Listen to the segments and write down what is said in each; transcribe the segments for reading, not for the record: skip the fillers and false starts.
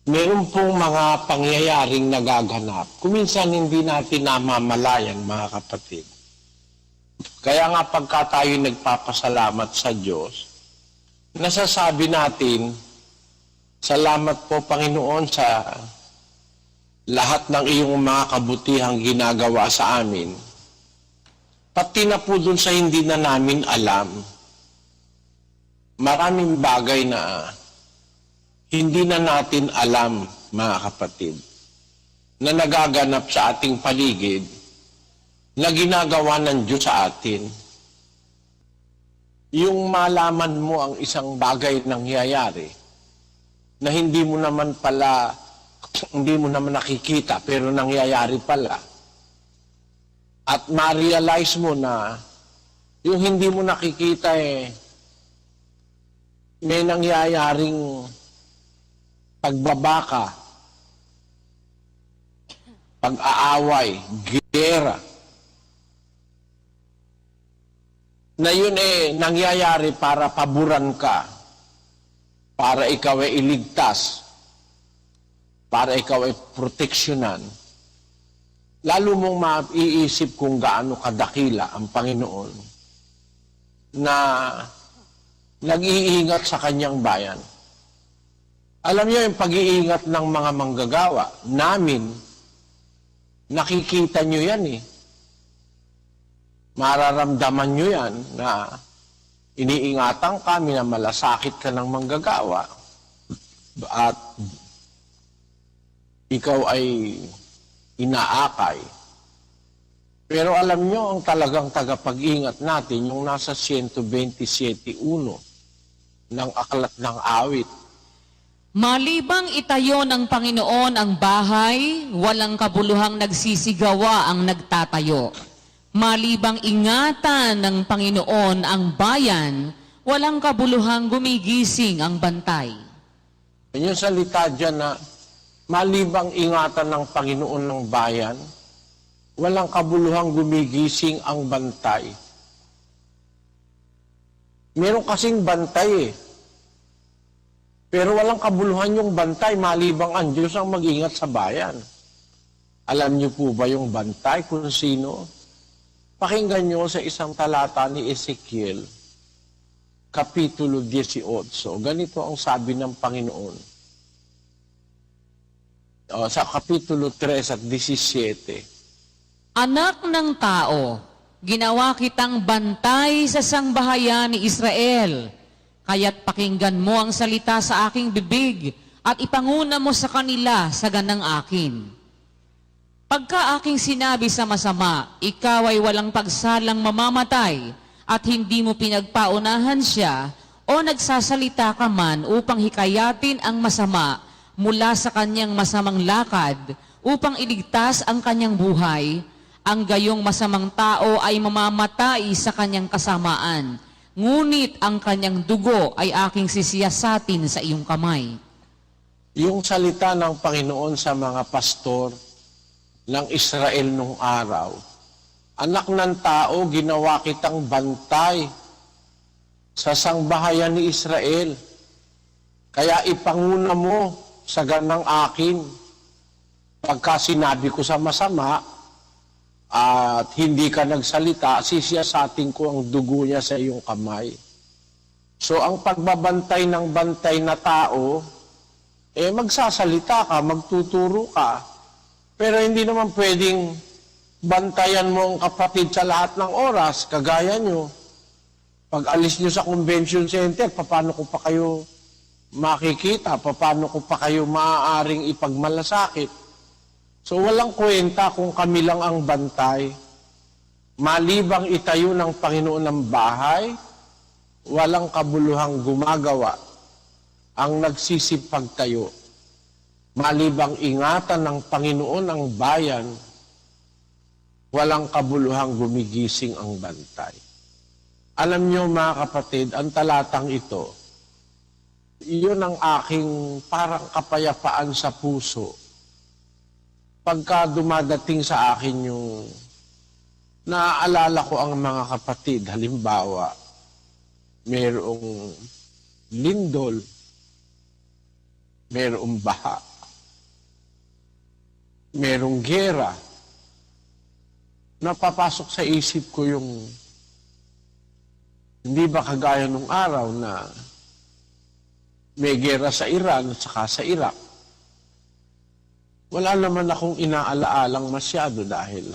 Meron pong mga pangyayaring nagaganap. Kuminsan hindi natin namamalayan, mga kapatid. Kaya nga pagka tayo nagpapasalamat sa Diyos, nasasabi natin, salamat po Panginoon sa lahat ng iyong mga kabutihang ginagawa sa amin. Pati na po dun sa hindi na namin alam, maraming bagay na hindi na natin alam, mga kapatid, na nagaganap sa ating paligid, na ginagawa ng Diyos sa atin. Yung malaman mo ang isang bagay nangyayari, na hindi mo naman nakikita, pero nangyayari pala. At ma-realize mo na, yung hindi mo nakikita may nangyayaring pagbabaka, pag-aaway, giyera, na yun nangyayari para paboran ka, para ikaw ay iligtas, para ikaw ay proteksyonan. Lalo mong maiisip kung gaano kadakila ang Panginoon na nag-iingat sa kanyang bayan. Alam niyo yung pag-iingat ng mga manggagawa namin, nakikita niyo yan Mararamdaman niyo yan na iniingatan ka, minamalasakit ka ng manggagawa at ikaw ay inaakay. Pero alam niyo ang talagang tagapag-ingat natin, yung nasa 127.1 ng Aklat ng Awit. Malibang itayo ng Panginoon ang bahay, walang kabuluhang nagsisigawa ang nagtatayo. Malibang ingatan ng Panginoon ang bayan, walang kabuluhang gumigising ang bantay. Yung salita dyan na malibang ingatan ng Panginoon ng bayan, walang kabuluhang gumigising ang bantay. Meron kasing bantay pero walang kabuluhan yung bantay, malibang ang Diyos ang mag-ingat sa bayan. Alam niyo po ba yung bantay kung sino? Pakinggan niyo sa isang talata ni Ezekiel, Kapitulo 18. Ganito ang sabi ng Panginoon. Sa Kapitulo 3 at 17. Anak ng tao, ginawa kitang bantay sa sangbahayan ni Israel. Kaya't pakinggan mo ang salita sa aking bibig at ipanguna mo sa kanila sa ganang akin. Pagka aking sinabi sa masama, ikaw ay walang pagsalang mamamatay at hindi mo pinagpaunahan siya o nagsasalita ka man upang hikayatin ang masama mula sa kanyang masamang lakad upang iligtas ang kanyang buhay, ang gayong masamang tao ay mamamatay sa kanyang kasamaan. Ngunit ang kanyang dugo ay aking sisiyasatin sa iyong kamay. Yung salita ng Panginoon sa mga pastor ng Israel nung araw, anak ng tao, ginawa kitang bantay sa sangbahayan ni Israel. Kaya ipanguna mo sa ganang akin. Pagka sinabi ko sa masama, at hindi ka nagsalita, sisiyasatin ko ang dugo niya sa iyong kamay. So, ang pagbabantay ng bantay na tao, magsasalita ka, magtuturo ka. Pero hindi naman pwedeng bantayan mo ang kapatid sa lahat ng oras, kagaya nyo. Pag alis nyo sa convention center, paano ko pa kayo makikita? Paano ko pa kayo maaaring ipagmalasakit? So walang kwenta kung kami lang ang bantay. Malibang itayo ng Panginoon ng bahay, walang kabuluhang gumagawa ang nagsisipagtayo. Malibang ingatan ng Panginoon ang bayan, walang kabuluhang gumigising ang bantay. Alam niyo mga kapatid, ang talatang ito, iyon ang aking parang kapayapaan sa puso. Pagka dumadating sa akin yung naaalala ko ang mga kapatid, halimbawa, mayroong lindol, mayroong baha, merong gera, napapasok sa isip ko yung hindi ba kagaya nung araw na may gera sa Iran at saka sa Iraq. Wala naman akong inaalaalang masyado dahil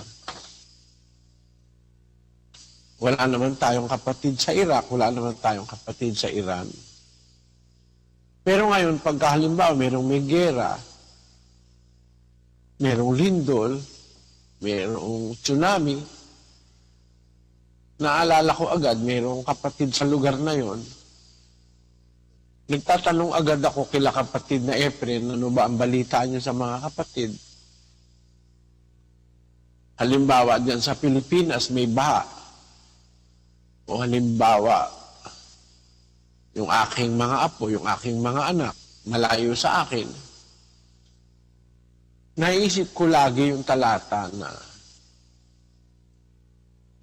wala naman tayong kapatid sa Iraq, wala naman tayong kapatid sa Iran. Pero ngayon, pagka halimbawa merong may gera, merong lindol, merong tsunami, naalala ko agad, merong kapatid sa lugar na yon. Nagtatanong agad ako kila kapatid na Efren, ano ba ang balita niyo sa mga kapatid? Halimbawa, diyan sa Pilipinas may baha. O halimbawa, yung aking mga apo, yung aking mga anak, malayo sa akin. Naisip ko lagi yung talata na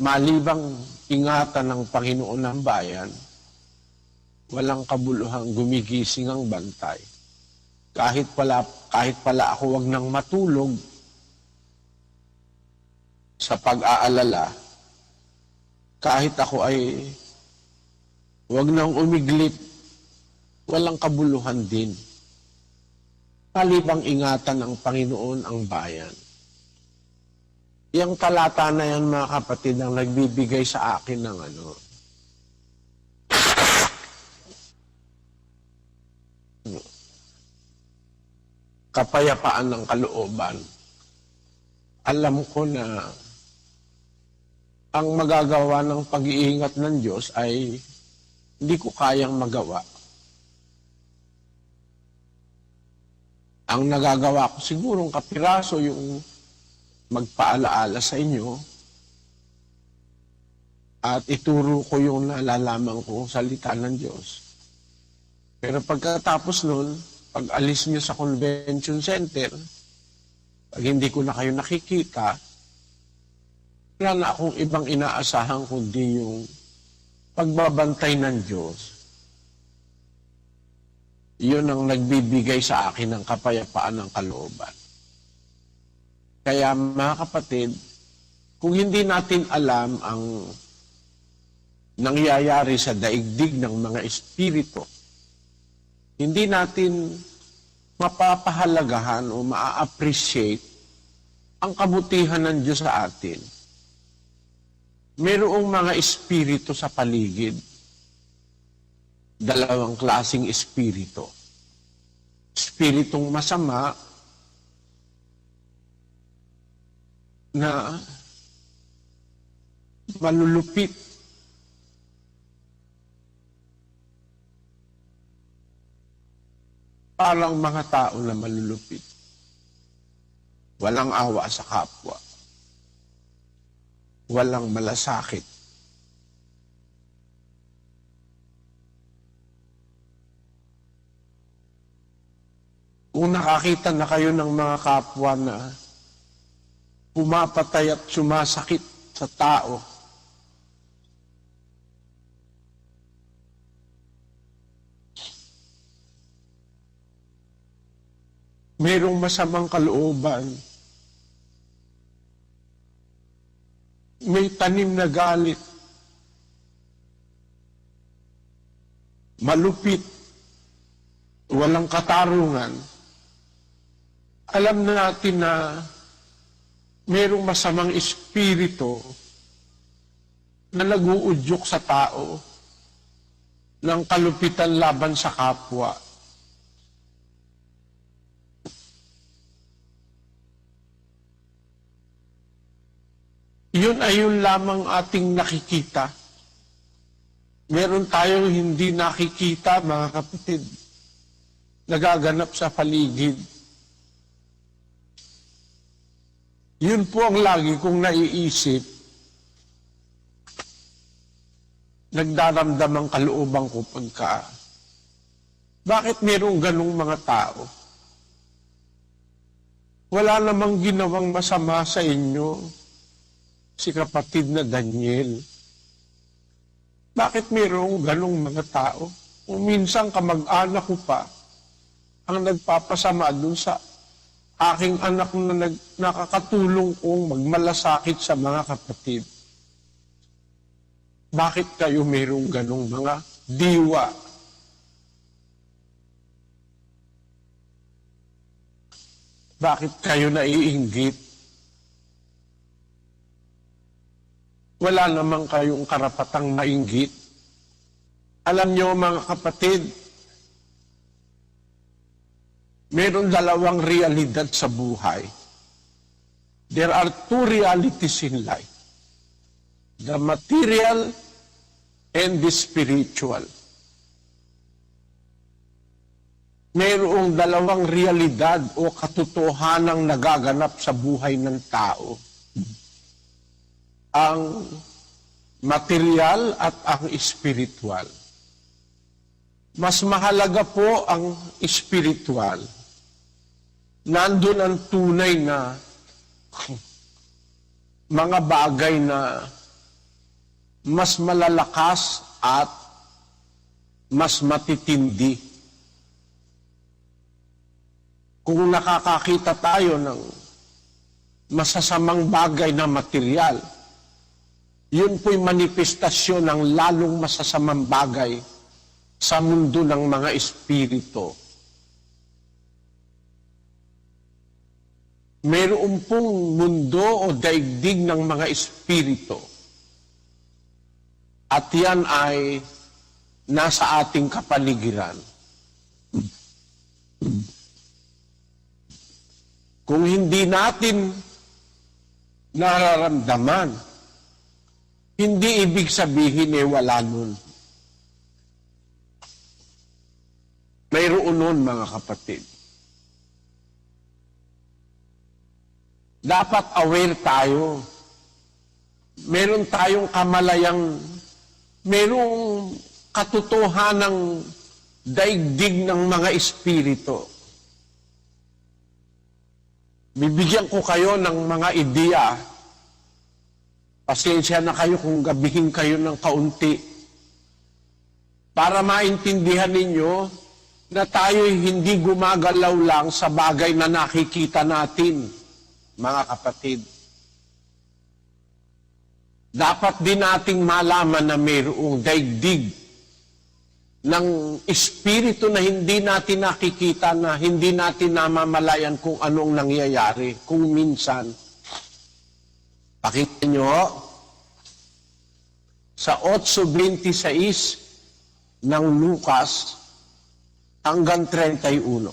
malibang ingatan ng Panginoon ng bayan, walang kabuluhang gumigising ang bantay. Kahit pala ako wag nang matulog sa pag-aalala, kahit ako ay wag nang umiglip, walang kabuluhan din. Malibang ingatan ng Panginoon ang bayan. Yung talata na yan, mga kapatid, ang nagbibigay sa akin ng kapayapaan ng kalooban. Alam ko na ang magagawa ng pag-iingat ng Diyos ay hindi ko kayang magawa. Ang nagagawa ko sigurong kapiraso yung magpaalaala sa inyo at ituro ko yung nalalaman kong salita ng Diyos. Pero pagkatapos nun, pag alis nyo sa convention center, pag hindi ko na kayo nakikita, wala na akong ibang inaasahan kundi yung pagbabantay ng Diyos. Yun ang nagbibigay sa akin ng kapayapaan ng kalooban. Kaya mga kapatid, kung hindi natin alam ang nangyayari sa daigdig ng mga espiritu, hindi natin mapapahalagahan o maa-appreciate ang kabutihan ng Diyos sa atin. Mayroong mga espiritu sa paligid, dalawang klaseng espiritu. Espiritong masama na malulupit. Parang mga tao na malulupit. Walang awa sa kapwa. Walang malasakit. Kung nakakita na kayo ng mga kapwa na pumapatay at sumasakit sa tao, mayroong masamang kalooban, may tanim na galit, malupit, walang katarungan, alam na natin na mayroong masamang espiritu na nag-uudyok sa tao ng kalupitan laban sa kapwa. Yun ay yun lamang ating nakikita. Meron tayong hindi nakikita, mga kapatid, nagaganap sa paligid. Yun po ang lagi kong naiisip. Nagdaramdam ang kalooban ko pagka, bakit merong ganong mga tao? Wala namang ginawang masama sa inyo si kapatid na Daniel. Bakit merong ganong mga tao? Kung minsan kamag-anak ko pa ang nagpapasama dun sa aking anak na nakakatulong kong magmalasakit sa mga kapatid. Bakit kayo mayroong ganong mga diwa? Bakit kayo naiinggit? Wala namang kayong karapatang mainggit. Alam nyo mga kapatid, meron dalawang realidad sa buhay. There are two realities in life. The material and the spiritual. Mayroong dalawang realidad o katotohanang nagaganap sa buhay ng tao. Ang material at ang spiritual. Mas mahalaga po ang spiritual. Nandun ang tunay na mga bagay na mas malalakas at mas matitindi. Kung nakakakita tayo ng masasamang bagay na material, yun po'y manifestasyon ng lalong masasamang bagay sa mundo ng mga espiritu. Mayroon pong mundo o daigdig ng mga espiritu. At yan ay nasa ating kapaligiran. Kung hindi natin nararamdaman, hindi ibig sabihin wala nun. Mayroon nun mga kapatid. Dapat aware tayo. Meron tayong kamalayang, merong katotohanang daigdig ng mga espiritu. Bibigyan ko kayo ng mga ideya. Pasensya na kayo kung gabihin kayo ng kaunti. Para maintindihan ninyo na tayo'y hindi gumagalaw lang sa bagay na nakikita natin, mga kapatid. Dapat din nating malaman na mayroong daigdig ng espiritu na hindi natin nakikita, na hindi natin namamalayan kung anong nangyayari. Kung minsan, pakinggan nyo, sa 8:26 ng Lucas hanggang 31.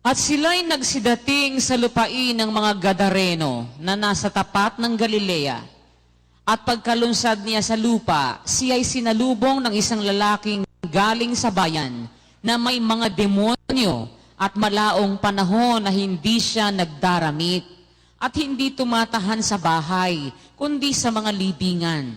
At sila'y nagsidating sa lupain ng mga Gadareno na nasa tapat ng Galilea. At pagkalunsad niya sa lupa, siya'y sinalubong ng isang lalaking galing sa bayan na may mga demonyo at malaong panahon na hindi siya nagdaramit at hindi tumatahan sa bahay, kundi sa mga libingan.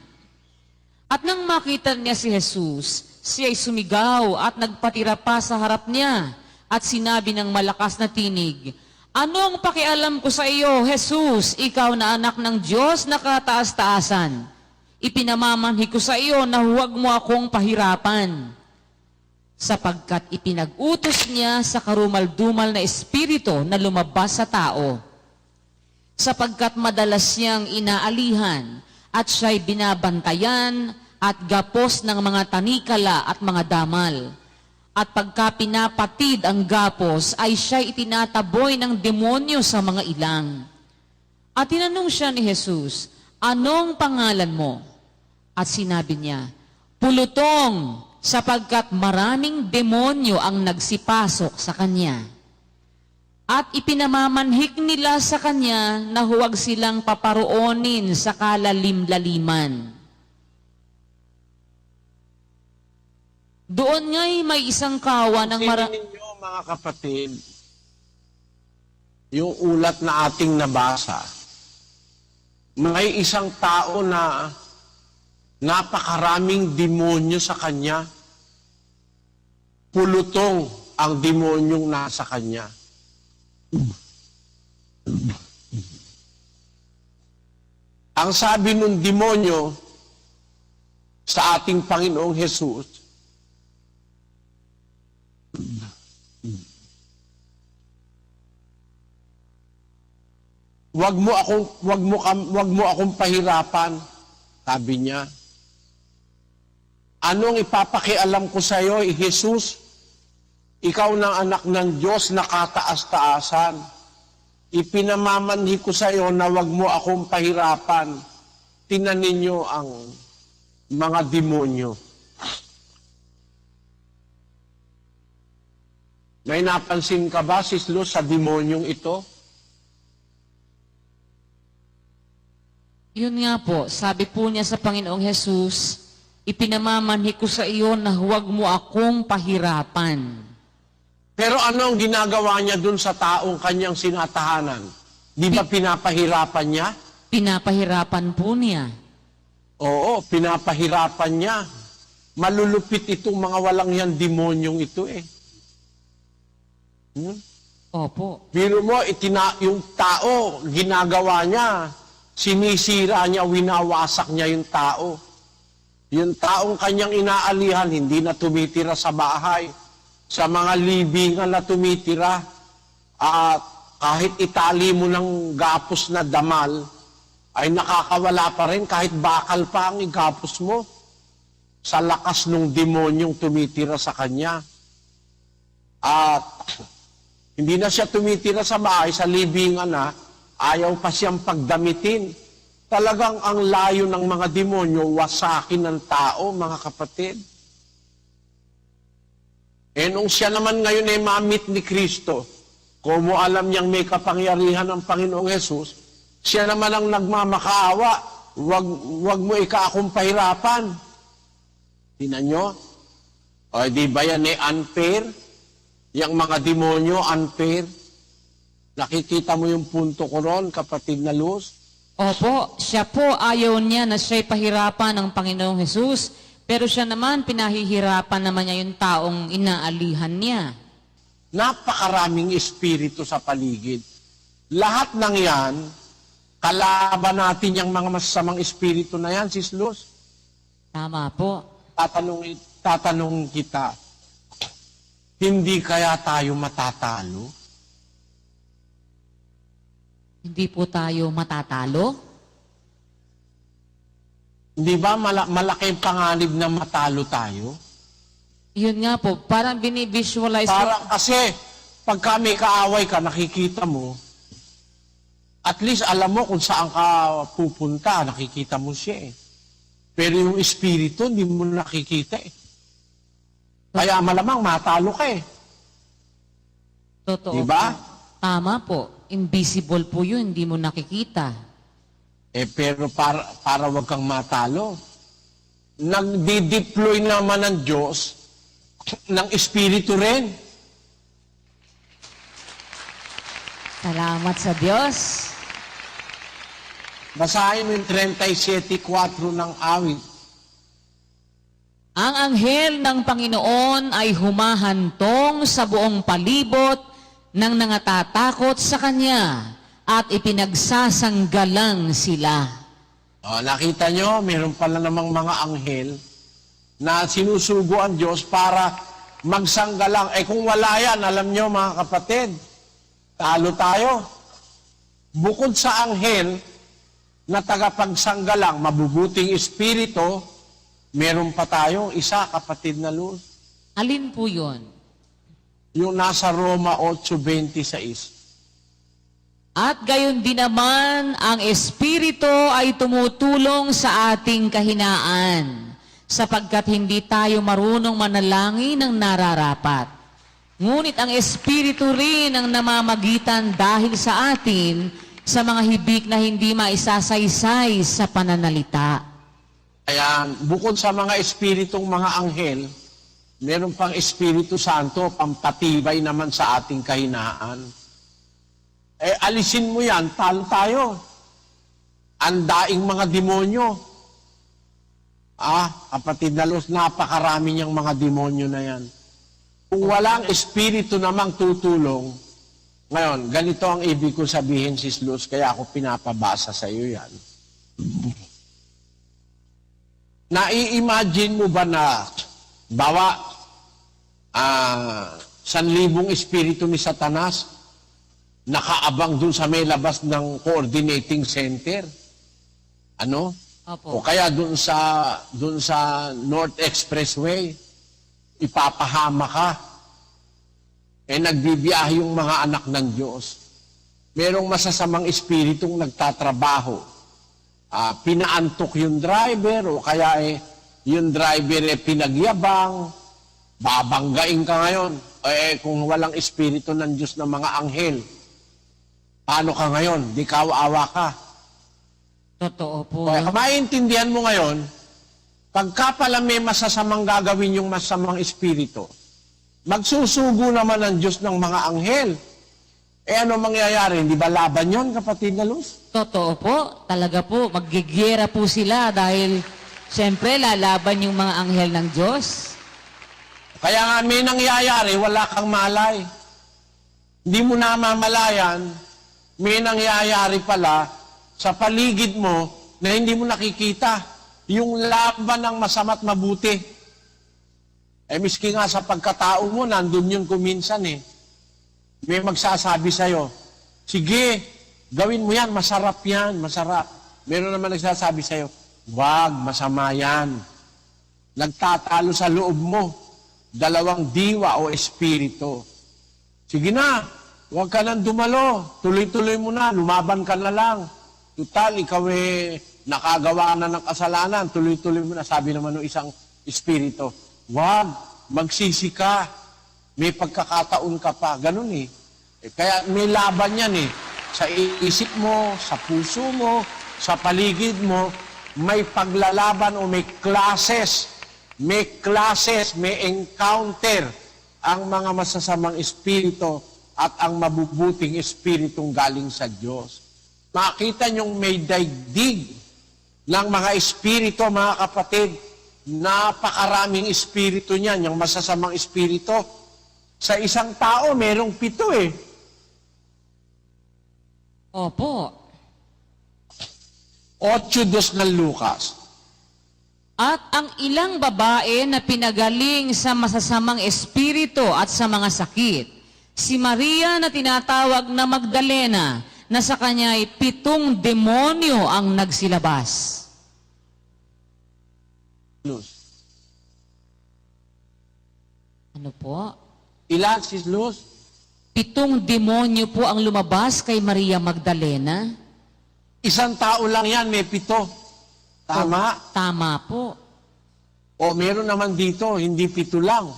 At nang makita niya si Jesus, siya'y sumigaw at nagpatira pa sa harap niya at sinabi ng malakas na tinig, "Anong pakialam ko sa iyo, Jesus, ikaw na anak ng Diyos na kataas-taasan? Ipinamamanhi ko sa iyo na huwag mo akong pahirapan." Sapagkat ipinag-utos niya sa karumal-dumal na espiritu na lumabas sa tao. Sapagkat madalas siyang inaalihan at siya'y binabantayan at gapos ng mga tanikala at mga damal. At pagka pinapatid ang gapos, ay siya'y itinataboy ng demonyo sa mga ilang. At tinanong siya ni Jesus, "Anong pangalan mo?" At sinabi niya, "Pulutong, sapagkat maraming demonyo ang nagsipasok sa kanya." At ipinamamanhik nila sa kanya na huwag silang paparoonin sa kalalim-laliman. Doon nga'y may isang kawa ng Sinin ninyo, mga kapatid, yung ulat na ating nabasa. May isang tao na napakaraming demonyo sa kanya. Pulutong ang demonyong nasa kanya. Ang sabi ng demonyo sa ating Panginoong Jesus, wag mo akong pahirapan, sabi niya. Anong ipapakialam ko sa iyo, Jesus? Ikaw ng anak ng Diyos na kataas-taasan. Ipinamamanhi ko sa iyo na wag mo akong pahirapan. Tingnan ninyo ang mga demonyo. May napansin ka ba, Sis Luz, sa demonyong ito? Yun nga po, sabi po niya sa Panginoong Jesus, ipinamamanhi ko sa iyo na huwag mo akong pahirapan. Pero ano ang ginagawa niya dun sa taong kanyang sinatahanan? Di ba pinapahirapan niya? Pinapahirapan po niya. Oo, pinapahirapan niya. Malulupit itong mga walang yan demonyong ito eh. Opo. Pero mo, yung tao, ginagawa niya, sinisira niya, winawasak niya yung tao. Yung taong kanyang inaalihan, hindi na tumitira sa bahay, sa mga libingan na tumitira, at kahit itali mo ng gapos na damal, ay nakakawala pa rin kahit bakal pa ang igapos mo sa lakas ng demonyong tumitira sa kanya. At hindi na siya tumitira sa bahay, sa libingan na, ayaw pa siyang pagdamitin. Talagang ang layo ng mga demonyo, wasakin ng tao, mga kapatid. Eh nung siya naman ngayon ay ma-meet ni Kristo, kung mo alam niyang may kapangyarihan ng Panginoong Jesus, siya naman ang nagmamakaawa, wag mo akong pahirapan. Tingnan nyo? O di ba yan unfair? Yang mga demonyo, unfair. Nakikita mo yung punto ko ron, kapatid na Luz? Opo, siya po ayaw niya na siya'y pahirapan ng Panginoong Jesus, pero siya naman pinahihirapan naman niya yung taong inaalihan niya. Napakaraming espiritu sa paligid. Lahat ng yan, kalaban natin yung mga masasamang espiritu na yan, Sis Luz. Tama po. Tatanungin kita, hindi kaya tayo matatalo? Hindi po tayo matatalo? Hindi ba malaking panganib na matalo tayo? Yun nga po, parang binivisualize ko. Parang kasi, pag kami kaaway ka, nakikita mo, at least alam mo kung saan ka pupunta, nakikita mo siya eh. Pero yung espiritu, hindi mo nakikita eh. Kaya malamang matalo ka eh. Totoo Diba? po. Tama po. Invisible po yun, hindi mo nakikita. Eh pero para wag kang matalo, nagdi-deploy naman ng Diyos ng espiritu rin. Salamat sa Diyos. Basahin mo yung 37:4 ng awit. Ang anghel ng Panginoon ay humahantong sa buong palibot ng nangatatakot sa Kanya at ipinagsasanggalang sila. O, nakita nyo, meron pala namang mga anghel na sinusugo ang Diyos para magsanggalang. Eh kung wala yan, alam nyo mga kapatid, talo tayo. Bukod sa anghel na tagapagsanggalang, mabubuting espiritu, meron pa tayong isa, kapatid na Luz. Alin po yun? Yung nasa Roma 8:26. At gayon din naman, ang Espiritu ay tumutulong sa ating kahinaan, sapagkat hindi tayo marunong manalangin ng nararapat. Ngunit ang Espiritu rin ang namamagitan dahil sa atin sa mga hibik na hindi maisasaysay sa pananalita. Kaya bukod sa mga espiritong mga anghel, meron pang Espiritu Santo, pampatibay naman sa ating kahinaan. Eh, alisin mo yan, talo tayo. Ang daing mga demonyo. Kapatid na Luz, napakarami niyang mga demonyo na yan. Kung walang Espiritu namang tutulong, ngayon, ganito ang ibig ko sabihin, Sis Luz, kaya ako pinapabasa sa iyo yan. Nai-imagine mo ba na bawa 1,000 espiritu ni Satanas, nakaabang dun sa may labas ng coordinating center. Ano? O Opo. kaya dun sa North Expressway, ipapahama ka. Nagbibiyahe yung mga anak ng Diyos. Merong masasamang espiritong nagtatrabaho. Pinaantok yung driver o kaya yung driver pinagyabang, babanggain ka ngayon. Kung walang espiritu ng Diyos ng mga anghel, paano ka ngayon? Di kawawa ka. Totoo po. Kaya maintindihan mo ngayon, pagka pala may masasamang gagawin yung masamang espiritu, magsusugo naman ang Diyos ng mga anghel. Ano mangyayari? Hindi ba laban yon, kapatid na Luz? Totoo po. Talaga po. Maggigyera po sila dahil siyempre lalaban yung mga anghel ng Diyos. Kaya nga may nangyayari, wala kang malay. Hindi mo namamalayan, may nangyayari pala sa paligid mo na hindi mo nakikita. Yung laban ng masama't mabuti. Miski nga sa pagkatao mo, nandun yun kuminsan May magsasabi sa'yo, sige, gawin mo yan, masarap yan, masarap. Meron naman nagsasabi sa'yo, wag, masama yan. Nagtatalo sa loob mo, dalawang diwa o espiritu. Sige na, wag ka nang dumalo, tuloy-tuloy mo na, lumaban ka na lang. Tutal, ikaw nakagawa na ng kasalanan, tuloy-tuloy mo na. Sabi naman ng isang espiritu, wag, magsisi ka. May pagkakataon ka pa. Ganun Kaya may laban yan Sa isip mo, sa puso mo, sa paligid mo, may paglalaban o may classes, may encounter ang mga masasamang espiritu at ang mabubuting espiritong galing sa Diyos. Makita niyong may daigdig ng mga espiritu, mga kapatid, napakaraming espiritu niyan, yung masasamang espiritu. Sa isang tao, merong 7 Opo. 8:2 ng Lucas. At ang ilang babae na pinagaling sa masasamang espiritu at sa mga sakit, si Maria na tinatawag na Magdalena, na sa kanya ay 7 demonyo ang nagsilabas. Luz. Ano po? Ilan, Sis Luz? 7 demonyo po ang lumabas kay Maria Magdalena. Isang tao lang yan, may 7. Tama? Tama po. O meron naman dito, hindi 7 lang.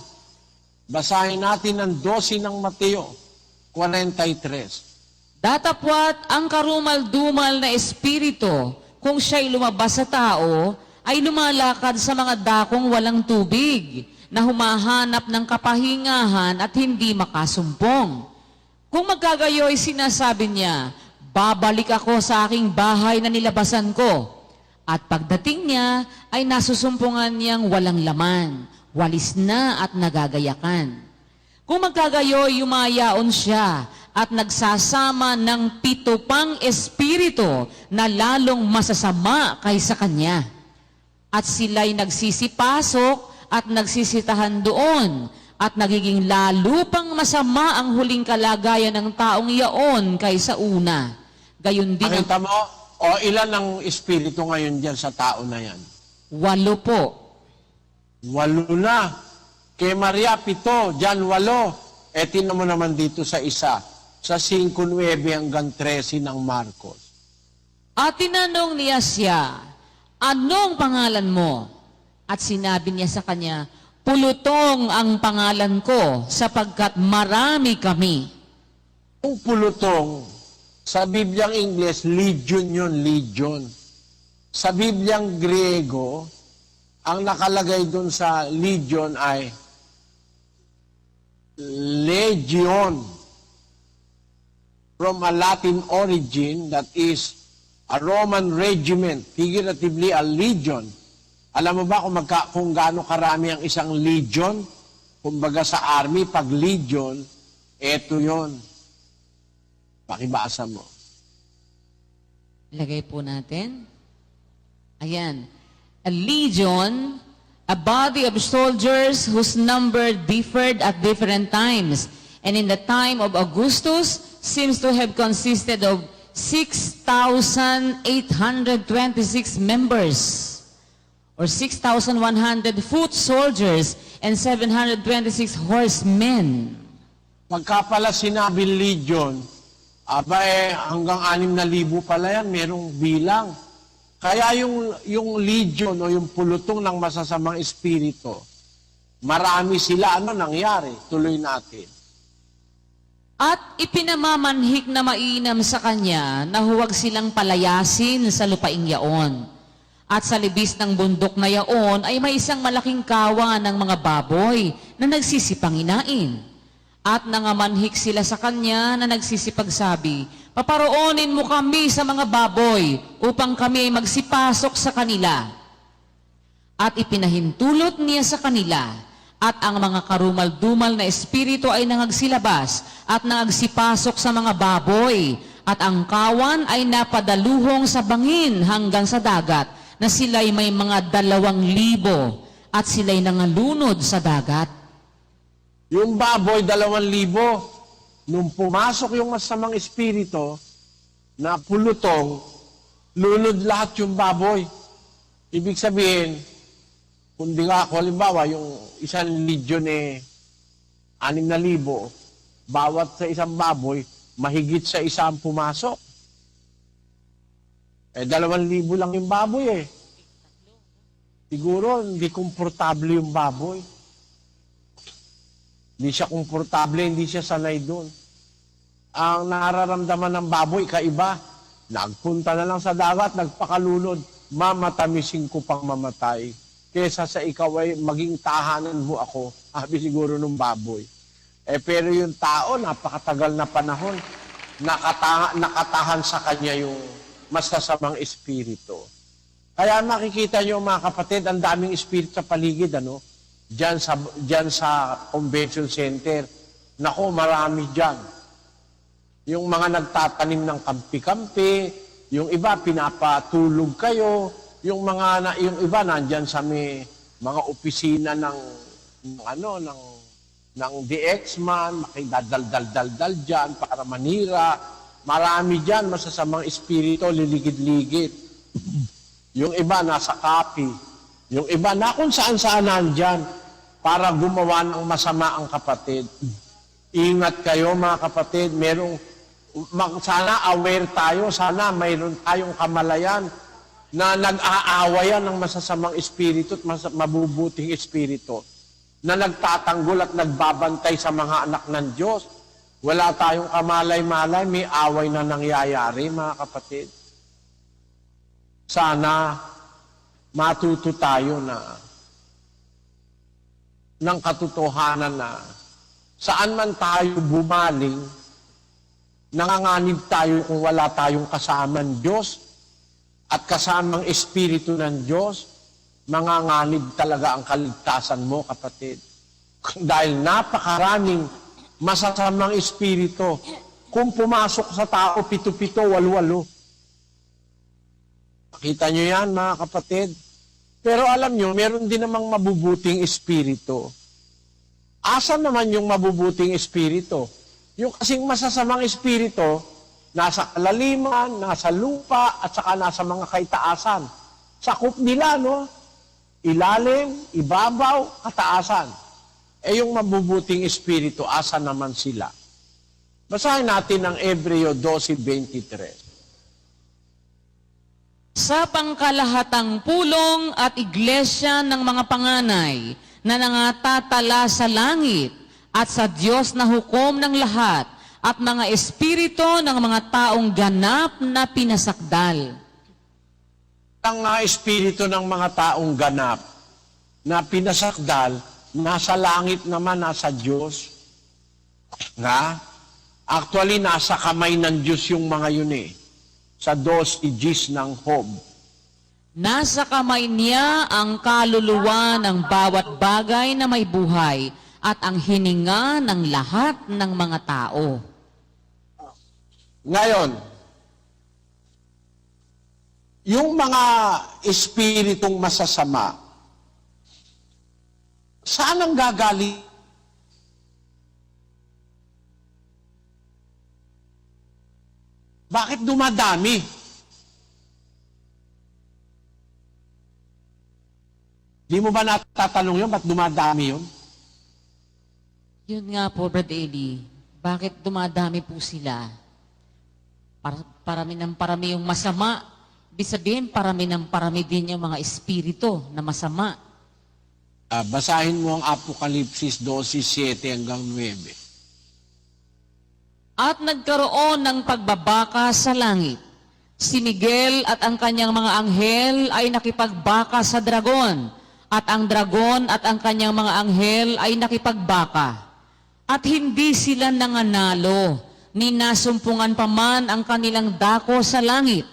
Basahin natin ang 12 ng Mateo, 43. Datapwat ang karumal-dumal na espiritu, kung siya'y lumabas sa tao, ay lumalakad sa mga dakong walang tubig, na humahanap ng kapahingahan at hindi makasumpong. Kung magkagayoy, sinasabi niya, babalik ako sa aking bahay na nilabasan ko. At pagdating niya, ay nasusumpungan niyang walang laman, walis na at nagagayakan. Kung magkagayoy, yumayaon siya at nagsasama ng 7 pang espiritu na lalong masasama kaysa kanya. At sila'y nagsisipasok at nagsisitahan doon, at nagiging lalo pang masama ang huling kalagayan ng taong iyaon kaysa una. Gayon din Nakita mo? O ilan ang espiritu ngayon dyan sa tao na yan? 8 po. 8 na. Kay Maria, 7. Dyan, 8. Tingnan mo naman dito sa isa. Sa 5:9 hanggang 13 ng Marcos. At tinanong niya siya, anong pangalan mo? At sinabi niya sa kanya, Pulutong ang pangalan ko, sapagkat marami kami. Yung pulutong, sa Bibliang Ingles, legion yun, legion. Sa Bibliang Griego, ang nakalagay doon sa legion ay legion. From a Latin origin, that is a Roman regiment, figuratively a legion. Alam mo ba kung gaano karami ang isang legion? Kumbaga sa army, pag legion, eto yon. Pakibasa mo. Lagay po natin. Ayan. A legion, a body of soldiers whose number differed at different times. And in the time of Augustus, seems to have consisted of 6,826 members, or 6,100 foot soldiers and 726 horsemen. Pagka pala sinabi legion, hanggang 6,000 pala yan, merong bilang. Kaya yung legion o yung pulutong ng masasamang espiritu, marami sila. Ano nangyari? Tuloy natin. At ipinamamanhik na mainam sa kanya na huwag silang palayasin sa lupaing yaon. At sa libis ng bundok na yaon ay may isang malaking kawan ng mga baboy na nagsisipanginain. At nangamanhik sila sa kanya na nagsisipagsabi, "Paparoonin mo kami sa mga baboy upang kami ay magsipasok sa kanila." At ipinahintulot niya sa kanila, at ang mga karumal-dumal na espiritu ay nangagsilabas at nangagsipasok sa mga baboy, at ang kawan ay napadaluhong sa bangin hanggang sa dagat, na sila'y may mga 2,000 at sila'y nangalunod sa dagat. Yung baboy, 2,000. Nung pumasok yung masamang espiritu na pulutong, lunod lahat yung baboy. Ibig sabihin, kung di nga ako, halimbawa, yung isang legion 6,000, bawat sa isang baboy, mahigit sa isang pumasok. 2,000 lang yung baboy . Siguro, hindi komportable yung baboy. Hindi siya komportable, hindi siya sanay doon. Ang nararamdaman ng baboy, kaiba. Nagpunta na lang sa dagat, nagpakalunod, mamatamisin ko pang mamatay. Kesa sa ikaw ay maging tahanan mo ako, sabi siguro ng baboy. Pero yung tao, napakatagal na panahon, nakatahan sa kanya yung masasamang espiritu. Kaya makikita nyo mga kapatid, ang daming espiritu sa paligid, ano? Diyan sa convention center. Nako, marami diyan. Yung mga nagtatanim ng kampi-kampi, yung iba pinapatulog kayo, yung iba nandiyan sa mga opisina ng DX-man, makidadal-dal-dal diyan para manira. Marami diyan masasamang espiritu, liligid-ligid. Yung iba nasa copy. Yung iba na kung saan-saan nandiyan para gumawa ng masama ang kapatid. Ingat kayo mga kapatid, sana aware tayo, sana mayroon tayong kamalayan na nag-aawayan ng masasamang espiritu at mabubuting espiritu na nagtatanggol at nagbabantay sa mga anak ng Diyos. Wala tayong kamalay-malay, may away na nangyayari mga kapatid. Sana matuto tayo ng katotohanan na saan man tayo bumaling, nanganganib tayo kung wala tayong kasamang Diyos at kasamang Espiritu ng Diyos, manganganib talaga ang kaligtasan mo, kapatid. Dahil napakaraming masasamang Espiritu. Kung pumasok sa tao, 7-7, 8-8. Makita nyo yan, mga kapatid? Pero alam nyo, meron din namang mabubuting espiritu. Asa naman yung mabubuting espiritu? Yung kasing masasamang espiritu, nasa kalaliman, nasa lupa, at saka nasa mga kaitaasan. Sakop nila, no? Ilalim, ibabaw, kataasan. Yung mabubuting espiritu, asa naman sila? Basahin natin ang Hebreo 12:23. Sa pangkalahatang pulong at iglesia ng mga panganay na nangatatala sa langit at sa Diyos na hukom ng lahat at mga espiritu ng mga taong ganap na pinasakdal. Ang espiritu ng mga taong ganap na pinasakdal, nasa langit naman, nasa Diyos. Actually, nasa kamay ng Diyos yung mga yun sa 12 Gs ng Job. Nasa kamay niya ang kaluluwa ng bawat bagay na may buhay at ang hininga ng lahat ng mga tao. Ngayon, yung mga espiritong masasama, saan ang gagaling? Bakit dumadami? Di mo ba natatanong yun? Ba't dumadami yun? Yun nga po, Brad Eli. Bakit dumadami po sila? Parami ng parami yung masama. Ibig sabihin, parami ng parami din yung mga espiritu na masama. Basahin mo ang Apokalipsis 12:7 hanggang 9. At nagkaroon ng pagbabaka sa langit. Si Miguel at ang kanyang mga anghel ay nakipagbaka sa dragon. At ang dragon at ang kanyang mga anghel ay nakipagbaka. At hindi sila nanganalo, ni nasumpungan pa man ang kanilang dako sa langit.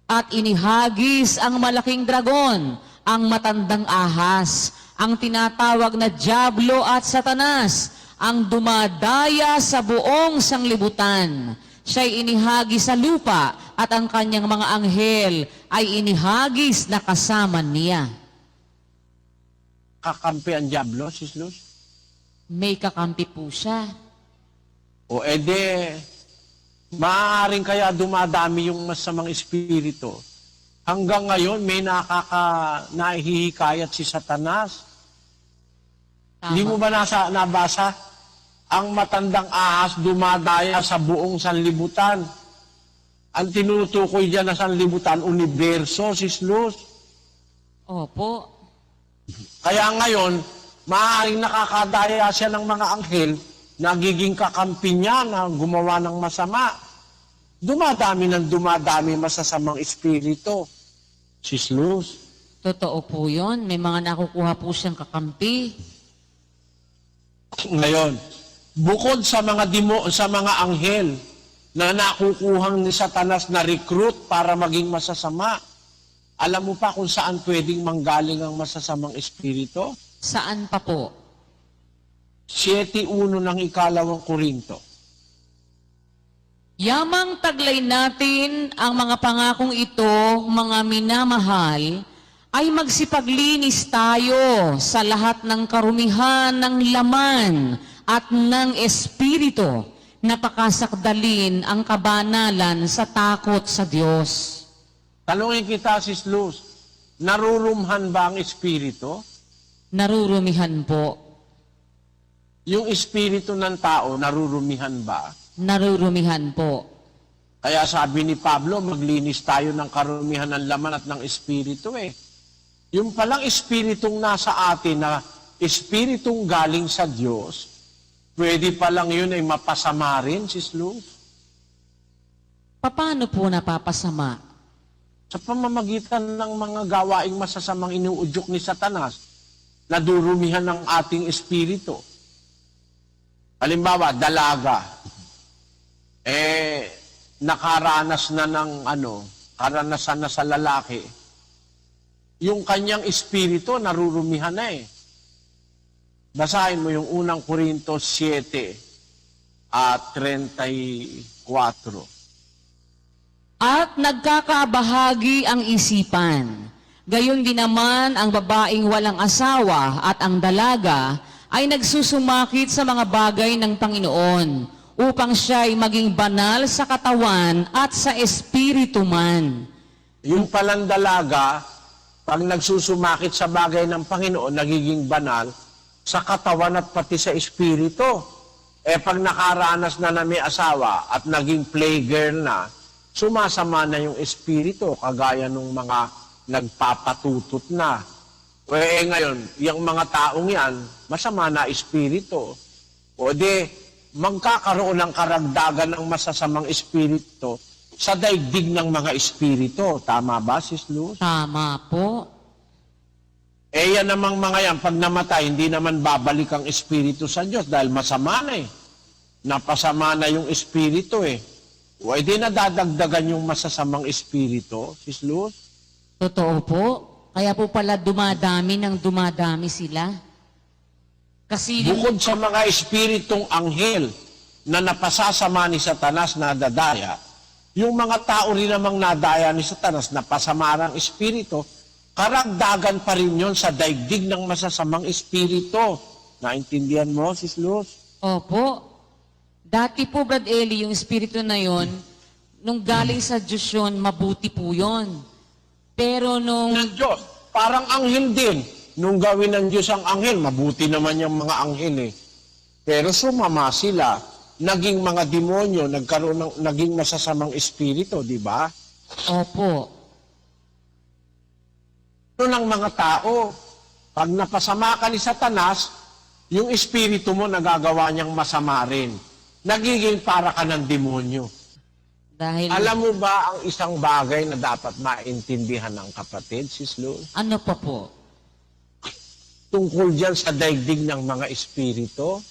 At inihagis ang malaking dragon, ang matandang ahas, ang tinatawag na Diablo at Satanas, ang dumadaya sa buong sanglibutan. Siya'y inihagis sa lupa at ang kanyang mga anghel ay inihagis na kasama niya. Kakampi ang Diablo, Sis Luz? May kakampi po siya. O ede, maaaring kaya dumadami yung masamang espiritu. Hanggang ngayon, may nahihikayat si Satanas. Tama. Hindi mo ba nabasa? Ang matandang ahas dumadaya sa buong sanlibutan. Ang tinutukoy dyan na sanlibutan, universo, Sis Luz. Opo. Kaya ngayon, maaaring nakakadaya siya ng mga anghel, nagiging kakampi niya na gumawa ng masama. Dumadami ng dumadami masasamang espiritu. Sis Luz. Totoo po yun. May mga nakukuha po siyang kakampi. Ngayon, bukod sa mga anghel na nakukuhang ni Satanas na recruit para maging masasama, alam mo pa kung saan pwedeng manggaling ang masasamang espiritu? Saan pa po? 7:1 ng 2 Korinto. Yamang taglay natin ang mga pangakong ito, mga minamahal, ay magsipaglinis tayo sa lahat ng karumihan ng laman at ng espiritu, napakasakdalin ang kabanalan sa takot sa Diyos. Tanungin kita, Sis Luz, narurumhan ba ang espiritu? Narurumihan po. Yung espiritu ng tao, narurumihan ba? Narurumihan po. Kaya sabi ni Pablo, maglinis tayo ng karumihan ng laman at ng espiritu eh. Yung palang espiritong nasa atin na espiritong galing sa Diyos, pwede palang yun ay mapasama rin, Sis Luz. Paano po napapasama? Sa pamamagitan ng mga gawaing masasamang inuudyok ni Satanas, nadurumihan ng ating espiritu. Halimbawa, dalaga. Nakaranas na ng karanasan na sa lalaki. Yung kanyang espiritu, narurumihan na eh. Basahin mo yung unang Korinto 7 at 34. At nagkakabahagi ang isipan. Gayon din naman ang babaeng walang asawa at ang dalaga ay nagsusumakit sa mga bagay ng Panginoon upang siya ay maging banal sa katawan at sa espiritu man. Yung palang dalaga, pag nagsusumakit sa bagay ng Panginoon, nagiging banal sa katawan at pati sa espiritu. Pag nakaranas na may asawa at naging playgirl na, sumasama na yung espiritu, kagaya ng mga nagpapatutot na. Ngayon, yung mga taong yan, masama na espiritu. O di, magkakaroon ng karagdagan ng masasamang espiritu sa daigdig ng mga espiritu. Tama ba, Sis Luz? Tama po. Yan namang mga yan, pag namatay, hindi naman babalik ang espiritu sa Diyos dahil masama na eh. Napasama na yung espiritu eh. O di nadadagdagan yung masasamang espiritu, Sis Luz? Totoo po. Kaya po pala dumadami sila. Kasi Bukod sa mga espiritong anghel na napasasama ni Satanas na dadaya, yung mga tao rin namang nadaya ni Satanas na pasamarang espiritu, karagdagan pa rin yun sa daigdig ng masasamang espiritu. Naintindihan mo, Sis Luz? Opo. Dati po, Brad Eli, yung espiritu na yon, nung galing sa Diyos yun, mabuti po yun. Pero nung... Ng Diyos. Parang anghel din. Nung gawin ng Diyos ang anghel, mabuti naman yung mga anghel eh. Pero sumama sila, naging mga demonyo, naging masasamang espiritu, di ba? Opo. Ano ng mga tao, pag napasama ka ni Satanas, yung espiritu mo nagagawa niyang masama rin. Nagiging para ka ng demonyo. Dahil... Alam mo ba ang isang bagay na dapat maintindihan ng kapatid, Sis Luz? Ano pa po? Tungkol dyan sa daigdig ng mga espiritu,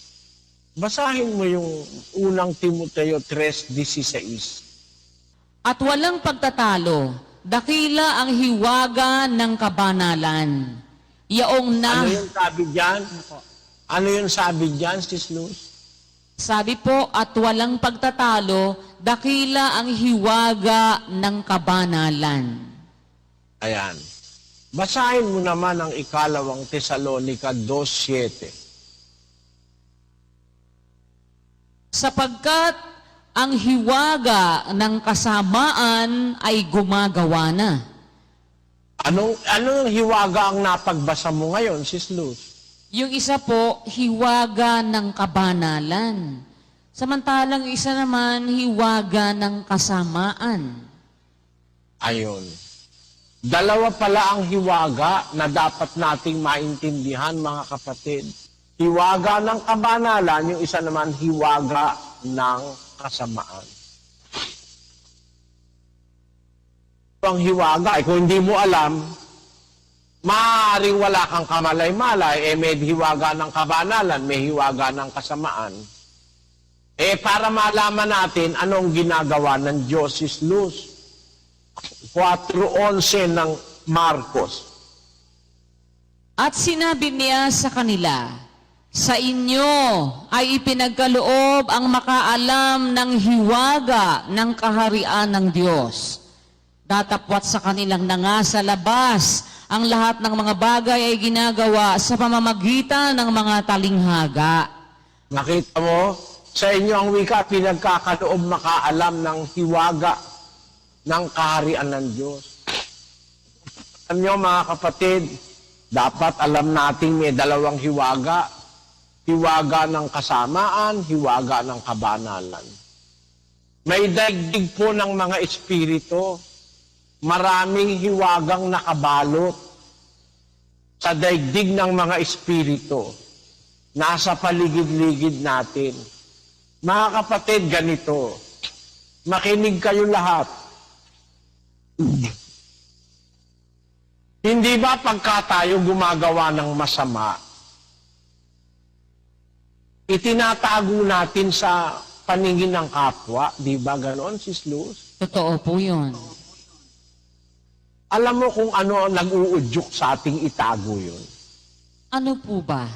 basahin mo yung unang Timoteo 3:16. At walang pagtatalo, dakila ang hiwaga ng kabanalan. Yaong na... Ano yung sabi dyan? Ano yung sabi dyan, Sis Luz? Sabi po, at walang pagtatalo, dakila ang hiwaga ng kabanalan. Ayan. Basahin mo naman ang ikalawang Tesalonica 2:7. Sapagkat ang hiwaga ng kasamaan ay gumagawa na. Anong hiwaga ang napagbasa mo ngayon, Sis Luz? Yung isa po, hiwaga ng kabanalan. Samantalang isa naman, hiwaga ng kasamaan. Ayon. Dalawa pala ang hiwaga na dapat nating maintindihan, mga kapatid. Hiwaga ng kabanalan, yung isa naman hiwaga ng kasamaan. Ang hiwaga, kung hindi mo alam, maaaring wala kang kamalay-malay, may hiwaga ng kabanalan, may hiwaga ng kasamaan. Para malaman natin anong ginagawa ng Diyos, Sis Luz. 4:11 ng Marcos. At sinabi niya sa kanila, sa inyo ay ipinagkaloob ang makaalam ng hiwaga ng kaharian ng Diyos. Datapwat sa kanilang nanga sa labas, ang lahat ng mga bagay ay ginagawa sa pamamagitan ng mga talinghaga. Nakita mo, sa inyo ang wika, pinagkakaloob makaalam ng hiwaga ng kaharian ng Diyos. Alam nyo, mga kapatid, dapat alam natin may dalawang hiwaga. Hiwaga ng kasamaan, hiwaga ng kabanalan. May daigdig po ng mga espiritu. Maraming hiwagang nakabalot sa daigdig ng mga espiritu. Nasa paligid-ligid natin. Mga kapatid, ganito. Makinig kayo lahat. Hindi ba pagka tayo gumagawa ng masama, itinatago natin sa paningin ng kapwa? Di ba ganoon, Sis Luz? Totoo po yun. Alam mo kung ano ang nag-uudyok sa ating itago yun? Ano po ba?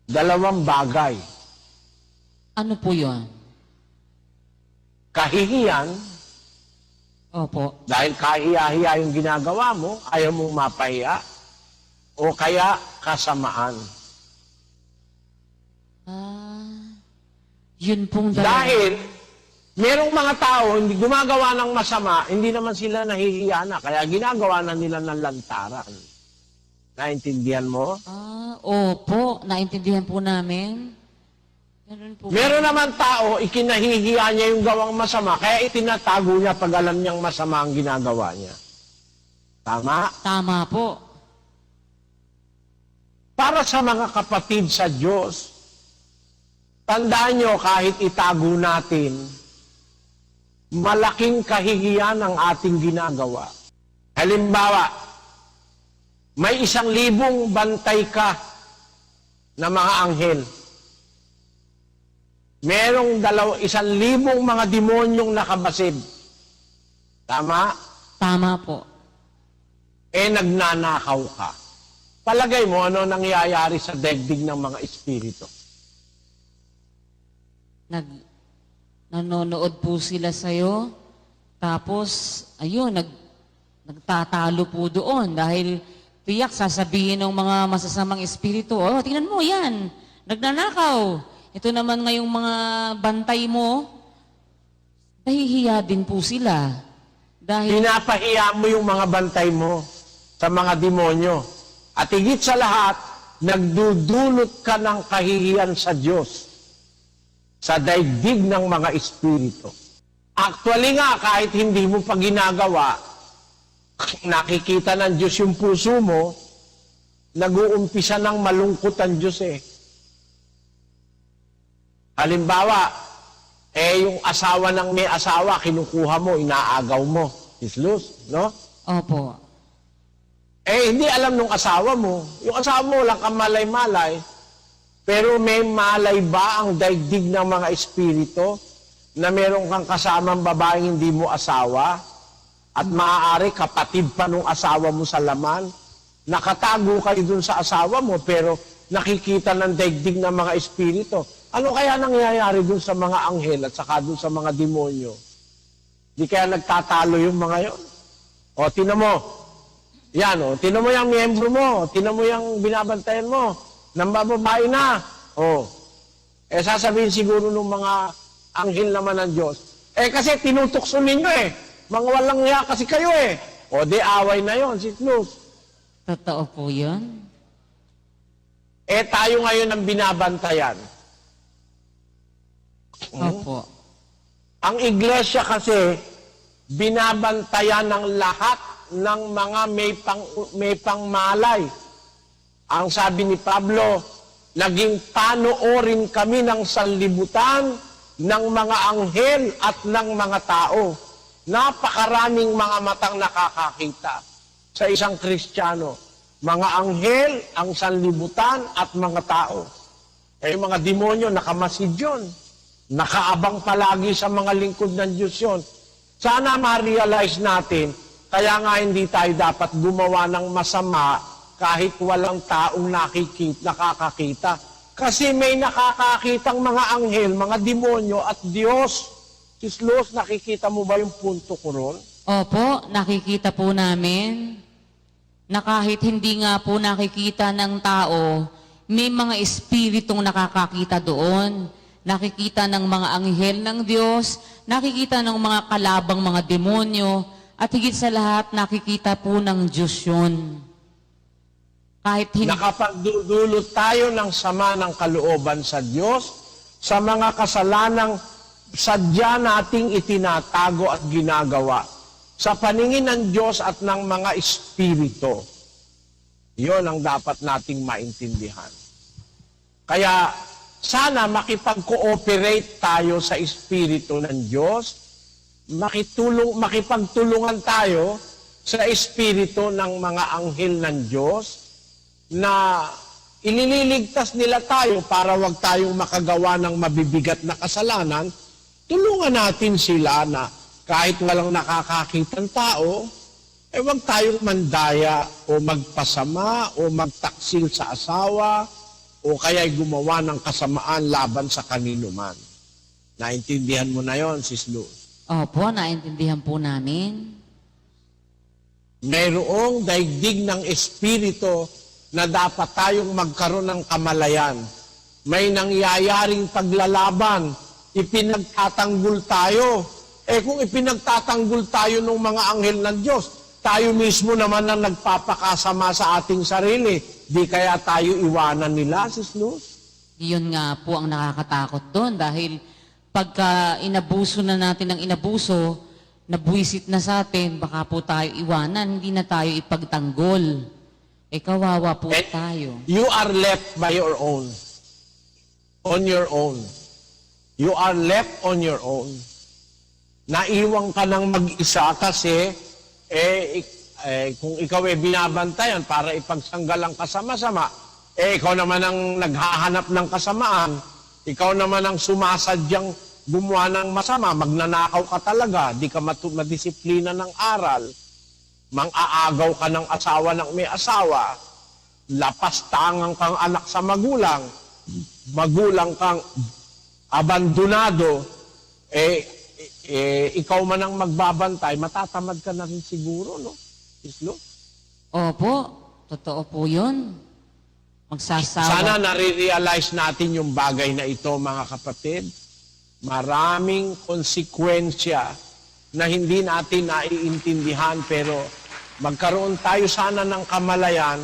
Dalawang bagay. Ano po yun? Kahihiyan, Opo. dahil kahiya-hiya yung ginagawa mo, ayaw mong mapahiya, o kaya kasamaan. Yun pong dalawa. Dahil, merong mga tao, hindi gumagawa ng masama, hindi naman sila nahihiya na, kaya ginagawa na nila ng lantaran. Naintindihan mo? Opo. Naintindihan po namin. Ganun po. Meron naman tao, ikinahihiya niya yung gawang masama, kaya itinatago niya pag alam niyang masama ang ginagawa niya. Tama? Tama po. Para sa mga kapatid sa Diyos, tandaan niyo kahit itago natin, malaking kahihiyan ang ating ginagawa. Halimbawa, may 1,000 bantay ka na mga anghel. Merong 1,000 mga demonyong nakabasid. Tama? Tama po. Nagnanakaw ka. Palagay mo ano nangyayari sa daigdig ng mga espiritu? Nanonood po sila sa'yo. Tapos, ayun, nagtatalo po doon dahil tiyak sasabihin ng mga masasamang espiritu, oh, tingnan mo yan, nagnanakaw. Ito naman ngayong mga bantay mo, nahihiya din po sila. Dahil, Pinapahiya mo yung mga bantay mo sa mga demonyo. At higit sa lahat, nagdudulot ka ng kahihiyan sa Diyos, sa daigdig ng mga espiritu. Actually nga, kahit hindi mo pa ginagawa, nakikita ng Diyos yung puso mo, nag-uumpisa ng malungkot ang Diyos eh. Halimbawa, yung asawa ng may asawa, kinukuha mo, inaagaw mo. Islus, no? opo, Hindi alam nung asawa mo. Yung asawa mo lang kamalay-malay. Pero may malay ba ang daigdig ng mga espiritu na meron kang kasamang babaeng hindi mo asawa at maaari kapatid pa nung asawa mo sa laman? Nakatago kayo dun sa asawa mo pero nakikita ng daigdig ng mga espiritu. Ano kaya nangyayari dun sa mga anghel at saka dun sa mga demonyo? Di kaya nagtatalo yung mga yon? O, tinan mo. Yan, o. Tinan mo yung miyembro mo. Tinan mo yung binabantayan mo. Nang bababae na. O. Sasabihin siguro ng mga anghel naman ng Diyos. Kasi tinutukso ninyo eh. Mga walang hiya kasi kayo eh. O, di away na yon, si Luz. totoo po yun. Tayo ngayon ang binabantayan. Opo. Ang iglesia kasi, binabantayan ng lahat ng mga may pangmalay. Ang sabi ni Pablo, naging panoorin kami ng sanlibutan ng mga anghel at ng mga tao. Napakaraming mga matang nakakakita sa isang Kristiyano. Mga anghel, ang sanlibutan at mga tao. Yung mga demonyo, nakamasid yun. Nakaabang palagi sa mga lingkod ng Diyos yun. Sana ma-realize natin, kaya nga hindi tayo dapat gumawa ng masama kahit walang taong nakakakita. Kasi may nakakakitang mga anghel, mga demonyo at Diyos. Islos, nakikita mo ba yung punto ko ron? Opo, nakikita po namin na kahit hindi nga po nakikita ng tao, may mga espiritong nakakakita doon. Nakikita ng mga anghel ng Diyos, nakikita ng mga kalabang mga demonyo, at higit sa lahat, nakikita po ng Diyos yun. Kahit hindi... Nakapagdudulot tayo ng sama ng kalooban sa Diyos, sa mga kasalanang sadya nating itinatago at ginagawa sa paningin ng Diyos at ng mga espiritu. Iyon ang dapat nating maintindihan. Kaya sana makipag-cooperate tayo sa espiritu ng Diyos, makipagtulungan tayo sa espiritu ng mga anghel ng Diyos na ilililigtas nila tayo para wag tayong makagawa ng mabibigat na kasalanan. Tulungan natin sila na kahit walang nakakakitang tao, wag tayong mandaya o magpasama o magtaksil sa asawa o kaya'y gumawa ng kasamaan laban sa kanino man. Naintindihan mo na yon, Sis Luz? Opo, naintindihan po namin. Mayroong daigdig ng espiritu na dapat tayong magkaroon ng kamalayan. May nangyayaring paglalaban, ipinagtatanggol tayo. Kung ipinagtatanggol tayo ng mga anghel ng Diyos, tayo mismo naman ang nagpapakasama sa ating sarili. Di kaya tayo iwanan nila, Sis Luz? Yun nga po ang nakakatakot doon dahil pagka inabuso na natin ng inabuso, nabuisit na sa atin, baka po tayo iwanan, hindi na tayo ipagtanggol. Kawawa po tayo. You are left by your own. On your own. You are left on your own. Naiwang ka ng mag-isa kasi kung ikaw binabantayan para ipagsanggal ang kasama-sama, ikaw naman ang naghahanap ng kasamaan, ikaw naman ang sumasadyang gumawa ng masama, magnanakaw ka talaga, di ka madisiplina ng aral, mang-aagaw ka ng asawa ng may asawa, lapastangang kang anak sa magulang, magulang kang abandonado, ikaw man ang magbabantay, matatamad ka na rin siguro, no? Islo? Opo, totoo po yun. Magsasawa. Sana nare-realize natin yung bagay na ito, mga kapatid, maraming konsekwensya na hindi natin naiintindihan, pero magkaroon tayo sana ng kamalayan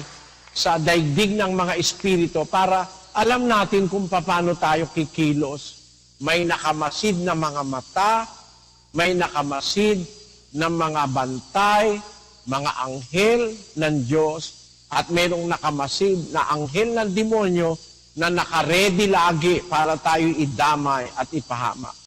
sa daigdig ng mga espiritu para alam natin kung paano tayo kikilos. May nakamasid na mga mata, may nakamasid na mga bantay, mga anghel ng Diyos, at mayroong nakamasid na anghel ng demonyo na nakaredy lagi para tayo idamay at ipahamak.